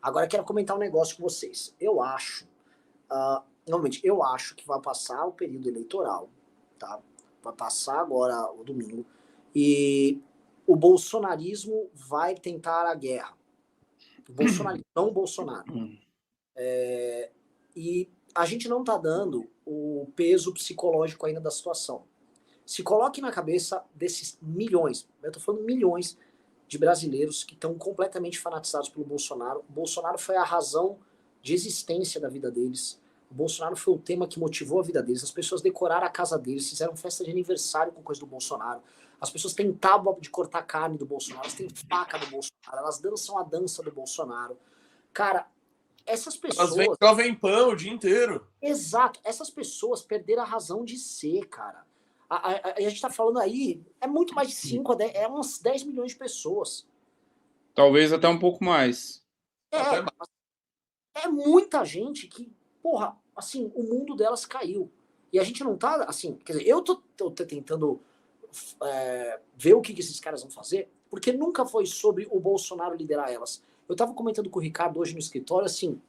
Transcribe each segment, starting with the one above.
Agora, quero comentar um negócio com vocês. Eu acho, realmente, eu acho que vai passar o período eleitoral, tá? Vai passar agora o domingo, e o bolsonarismo vai tentar a guerra. O bolsonarismo, não o Bolsonaro. E a gente não tá dando o peso psicológico ainda da situação. Se coloque na cabeça desses milhões, eu tô falando milhões de brasileiros que estão completamente fanatizados pelo Bolsonaro. O Bolsonaro foi a razão de existência da vida deles. O Bolsonaro foi o tema que motivou a vida deles. As pessoas decoraram a casa deles, fizeram festa de aniversário com coisa do Bolsonaro. As pessoas têm tábua de cortar carne do Bolsonaro, elas têm faca do Bolsonaro, elas dançam a dança do Bolsonaro. Cara, essas Elas vêm pessoas... Jovem Pan o dia inteiro. Exato, essas pessoas perderam a razão de ser, cara. A gente tá falando aí, é muito mais de 5 a 10, é uns 10 milhões de pessoas. Talvez até um pouco mais. É muita gente que, porra, assim, o mundo delas caiu. E a gente não tá, assim, quer dizer, eu tô tentando ver o que esses caras vão fazer, porque nunca foi sobre o Bolsonaro liderar elas. Eu tava comentando com o Ricardo hoje no escritório, assim,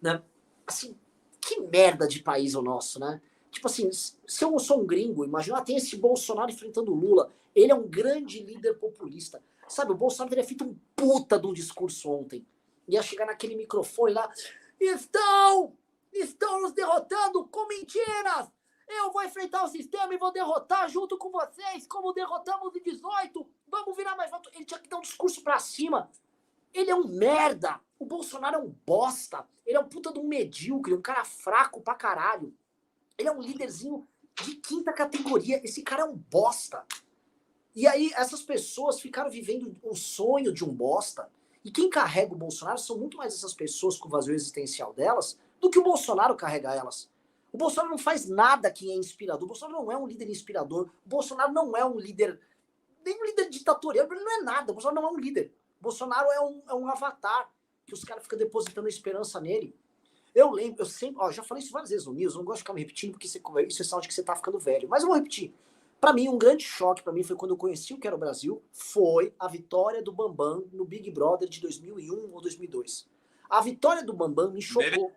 né, assim, que merda de país é o nosso, né? Tipo assim, se eu sou um gringo, imagina, tem esse Bolsonaro enfrentando o Lula, ele é um grande líder populista. Sabe, o Bolsonaro teria feito um puta de um discurso ontem. Ia chegar naquele microfone lá, estão nos derrotando com mentiras! Eu vou enfrentar o sistema e vou derrotar junto com vocês, como derrotamos em 18, vamos virar mais voto. Ele tinha que dar um discurso pra cima. Ele é um merda. O Bolsonaro é um bosta. Ele é um puta de um medíocre, um cara fraco pra caralho. Ele é um líderzinho de quinta categoria. Esse cara é um bosta. E aí essas pessoas ficaram vivendo o sonho de um bosta. E quem carrega o Bolsonaro são muito mais essas pessoas com o vazio existencial delas do que o Bolsonaro carrega elas. O Bolsonaro não faz nada que é inspirador. O Bolsonaro não é um líder inspirador. O Bolsonaro não é um líder, nem um líder ditatorial. Ele não é nada. O Bolsonaro não é um líder. O Bolsonaro é um avatar que os caras ficam depositando esperança nele. Eu lembro, eu sempre, já falei isso várias vezes no News, eu não gosto de ficar me repetindo porque isso é sinal de que você tá ficando velho. Mas eu vou repetir. Pra mim, um grande choque pra mim foi quando eu conheci o que era o Brasil, foi a vitória do Bambam no Big Brother de 2001 ou 2002. A vitória do Bambam me chocou.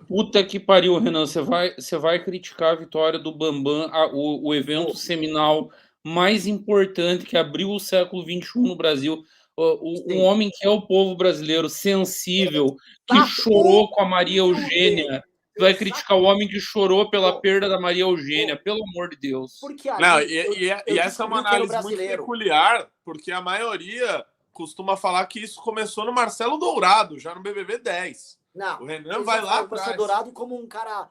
Puta que pariu, Renan. Você vai criticar a vitória do Bambam, o evento seminal mais importante que abriu o século XXI no Brasil. Um homem que é o povo brasileiro, sensível, que chorou com a Maria Eugênia. Você vai criticar o homem que chorou pela perda da Maria Eugênia, pelo amor de Deus. Porque ali, não, e essa é uma análise muito peculiar, porque a maioria costuma falar que isso começou no Marcelo Dourado, já no BBB 10. Não, o Renan vai lá atrás. Marcelo Dourado como um cara,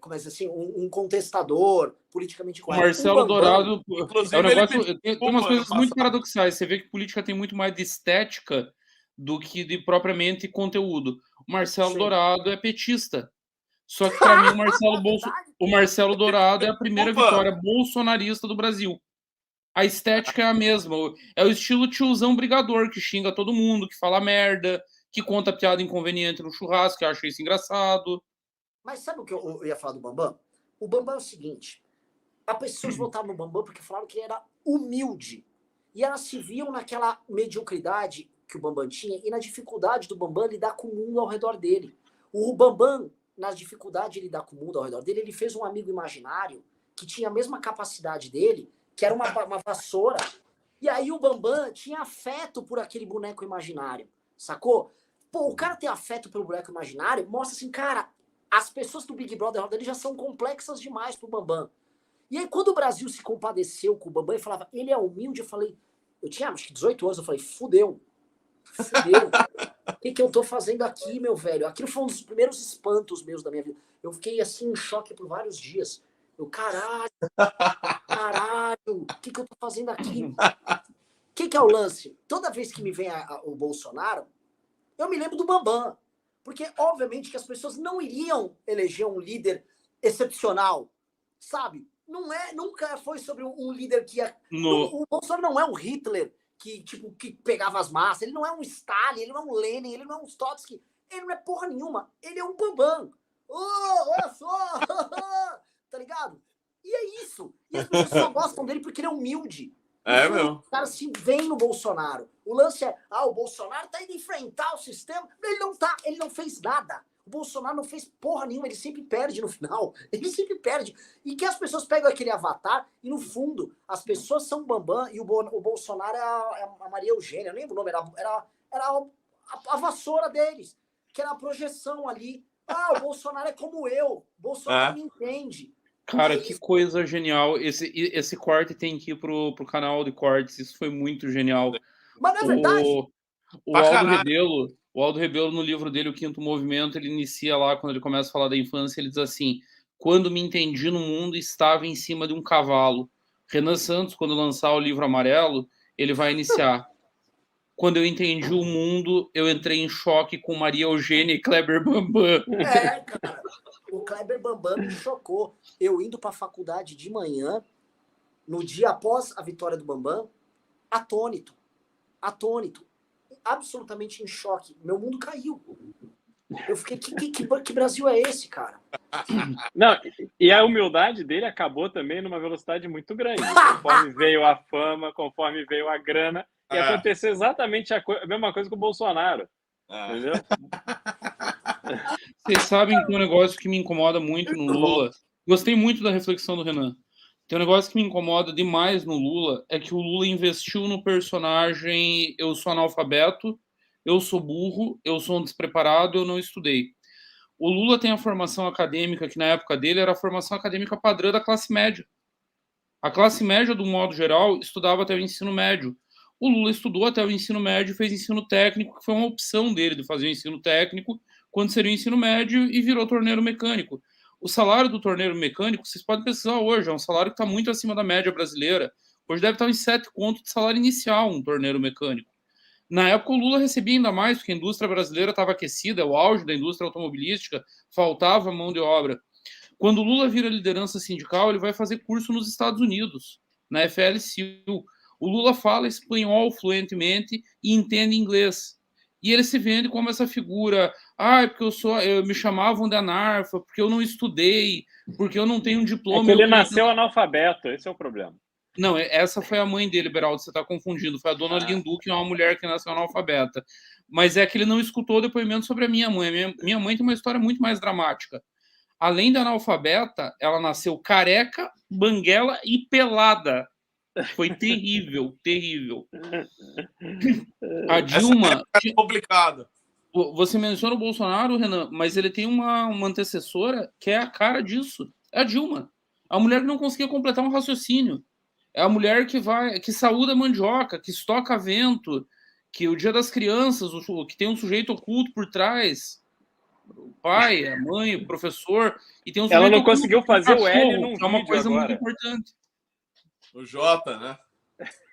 como é assim, um contestador, politicamente correto. O Marcelo Dourado, inclusive, é um negócio, tem umas coisas muito paradoxais. Você vê que política tem muito mais de estética do que de propriamente conteúdo. O Marcelo Dourado é petista. Só que, para mim, o Marcelo Dourado é a primeira vitória bolsonarista do Brasil. A estética é a mesma. É o estilo tiozão brigador, que xinga todo mundo, que fala merda, que conta piada inconveniente no churrasco, que acha isso engraçado. Mas sabe o que eu ia falar do Bambam? O Bambam é o seguinte, as pessoas votaram no Bambam porque falaram que ele era humilde. E elas se viam naquela mediocridade que o Bambam tinha e na dificuldade do Bambam lidar com o mundo ao redor dele. O Bambam, na dificuldade de lidar com o mundo ao redor dele, ele fez um amigo imaginário que tinha a mesma capacidade dele, que era uma vassoura. E aí o Bambam tinha afeto por aquele boneco imaginário, sacou? Pô, o cara ter afeto pelo boneco imaginário mostra assim, cara, as pessoas do Big Brother dele já são complexas demais pro Bambam. E aí quando o Brasil se compadeceu com o Bambam e falava, ele é humilde, eu tinha acho que 18 anos, eu falei, fudeu. O que eu tô fazendo aqui, meu velho? Aquilo foi um dos primeiros espantos meus da minha vida. Eu fiquei assim em choque por vários dias. Caralho, o que eu tô fazendo aqui? O que é o lance? Toda vez que me vem o Bolsonaro, eu me lembro do Bambam. Porque, obviamente, que as pessoas não iriam eleger um líder excepcional, sabe? Nunca foi sobre um líder que ia... O Bolsonaro não é um Hitler que pegava as massas, ele não é um Stalin, ele não é um Lenin, ele não é um Trotsky, ele não é porra nenhuma, ele é um Bambam. Olha só! Tá ligado? E é isso. E as pessoas só gostam dele porque ele é humilde. É, meu. Os caras se veem no Bolsonaro. O lance é, o Bolsonaro tá indo enfrentar o sistema. Ele não fez nada. O Bolsonaro não fez porra nenhuma, ele sempre perde no final. Ele sempre perde. E que as pessoas pegam aquele avatar e, no fundo, as pessoas são o Bambam e o Bolsonaro é a Maria Eugênia, eu nem lembro o nome, era a vassoura deles, que era a projeção ali. O Bolsonaro é como eu, o Bolsonaro me entende. Cara, que coisa genial. Esse corte tem que ir pro canal de cortes, isso foi muito genial. Mas não é verdade? O Aldo Rebelo, no livro dele, O Quinto Movimento, ele inicia lá, quando ele começa a falar da infância, ele diz assim: quando me entendi no mundo, estava em cima de um cavalo. Renan Santos, quando lançar o livro amarelo, ele vai iniciar: quando eu entendi o mundo, eu entrei em choque com Maria Eugênia e Kleber Bambam. Cara, o Kleber Bambam me chocou. Eu indo para a faculdade de manhã, no dia após a vitória do Bambam, atônito, absolutamente em choque. Meu mundo caiu. Eu fiquei, que Brasil é esse, cara? Não, e a humildade dele acabou também numa velocidade muito grande. Conforme veio a fama, conforme veio a grana, e aconteceu exatamente a mesma coisa com o Bolsonaro. Entendeu? Vocês sabem que um negócio que me incomoda muito no Lula, gostei muito da reflexão do Renan, tem um negócio que me incomoda demais no Lula, é que o Lula investiu no personagem eu sou analfabeto, eu sou burro, eu sou um despreparado, eu não estudei. O Lula tem a formação acadêmica, que na época dele era a formação acadêmica padrão da classe média. A classe média, do modo geral, estudava até o ensino médio. O Lula estudou até o ensino médio e fez ensino técnico, que foi uma opção dele de fazer o ensino técnico quando seria o ensino médio, e virou torneiro mecânico. O salário do torneiro mecânico, vocês podem pesquisar hoje, é um salário que está muito acima da média brasileira. Hoje deve estar em 7 contos de salário inicial, um torneiro mecânico. Na época, o Lula recebia ainda mais, porque a indústria brasileira estava aquecida, o auge da indústria automobilística, faltava mão de obra. Quando o Lula vira liderança sindical, ele vai fazer curso nos Estados Unidos, na FLCU. O Lula fala espanhol fluentemente e entende inglês. E ele se vende como essa figura, porque eu me chamavam de anarfa, porque eu não estudei, porque eu não tenho um diploma. É que ele nasceu analfabeto, esse é o problema. Não, essa foi a mãe dele, Beraldo, você está confundindo. Foi a dona Lindu, que é uma mulher que nasceu analfabeta. Mas é que ele não escutou o depoimento sobre a minha mãe. Minha mãe tem uma história muito mais dramática. Além da analfabeta, ela nasceu careca, banguela e pelada. Foi terrível, terrível. A Dilma... É complicado. Você menciona o Bolsonaro, Renan, mas ele tem uma antecessora que é a cara disso. É a Dilma. A mulher que não conseguia completar um raciocínio. É a mulher que saúda a mandioca, que estoca vento, que o Dia das Crianças, que tem um sujeito oculto por trás. O pai, a mãe, o professor. E tem um sujeito Ela não conseguiu fazer o L num vídeo, é uma coisa agora. muito importante. O Jota, né?